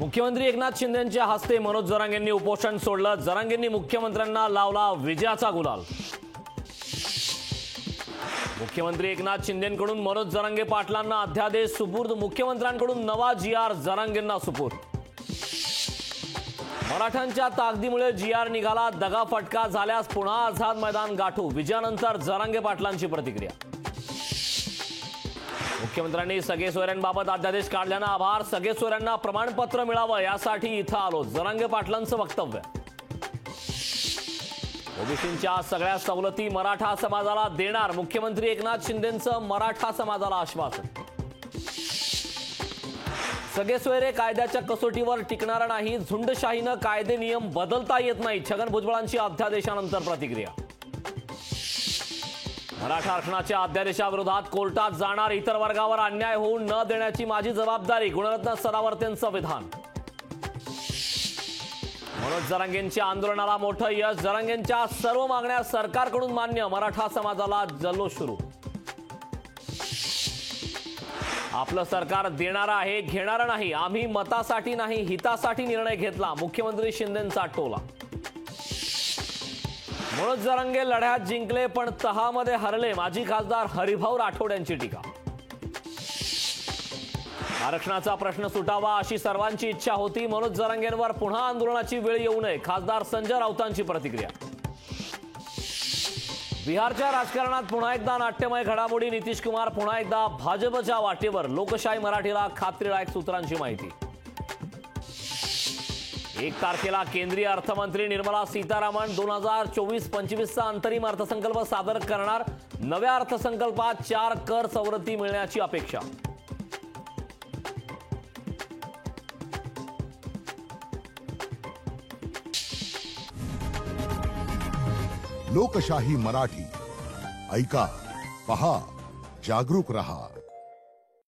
मुख्यमंत्री एकनाथ शिंदेंच्या हस्ते मनोज जरांगेंनी उपोषण सोडलं। जरांगेंनी मुख्यमंत्र्यांना लावला विजयाचा गुलाल। मुख्यमंत्री एकनाथ शिंदेंकडून मनोज जरांगे पाटलांना अध्यादेश सुपूर्द। मुख्यमंत्र्यांकडून नवा जीआर जरांगेंना सुपूर्द। मराठ्यांच्या ताकदीमुळे जीआर निघाला, दगाफटका झाल्यास पुन्हा आझाद मैदान गाठू। विजयानंतर जरांगे पाटलांची प्रतिक्रिया। मुख्यमंत्र्यांनी सगळे सोयऱ्यांबाबत अध्यादेश काढल्यानं आभार। सगळे सोयऱ्यांना प्रमाणपत्र मिळावं यासाठी इथं आलो। जरांगे पाटलांचं वक्तव्य। ओबीसींच्या सगळ्या सवलती मराठा समाजाला देणार। मुख्यमंत्री एकनाथ शिंदेंचं मराठा समाजाला आश्वासन। सगळे सोयरे कायद्याच्या कसोटीवर टिकणार नाही। झुंडशाहीनं कायदे नियम बदलता येत नाही। छगन भुजबळांची अध्यादेशानंतर प्रतिक्रिया। मराठा आरक्षणाच्या अध्यादेशाविरोधात कोर्टात जाणार। इतर वर्गावर अन्याय होऊ न देण्याची माझी जबाबदारी। गुणरत्न सदावर्तेंचं विधान। मनोज जरांगेंच्या आंदोलनाला मोठं यश। जरांगेंच्या सर्व मागण्या सरकारकडून मान्य। मराठा समाजाला जल्लोष सुरू। आपलं सरकार देणार आहे, घेणार नाही। आम्ही मतासाठी नाही, हितासाठी निर्णय घेतला। मुख्यमंत्री शिंदेंचा टोला। मनोज जरांगे लढ्यात जिंकले पण तहामध्ये हरले। माजी खासदार हरिभाऊ राठोड यांची टीका। आरक्षणाचा प्रश्न सुटावा अशी सर्वांची इच्छा होती। मनोज जरांगेंवर पुन्हा आंदोलनाची वेळ येऊ नये। खासदार संजय राऊतांची प्रतिक्रिया। बिहारच्या राजकारणात पुन्हा एकदा नाट्यमय घडामोडी। नितीश कुमार पुन्हा एकदा भाजपच्या वाटेवर। लोकशाही मराठीला खात्रीलायक सूत्रांची माहिती। 1 तारखेला केंद्रीय अर्थमंत्री निर्मला सीतारामन 2024-25चा अंतरिम अर्थसंकल्प सादर करणार। नव्या अर्थसंकल्पात 4 कर सवलती मिळण्याची अपेक्षा। लोकशाही मराठी ऐका, पहा, जागरूक रहा।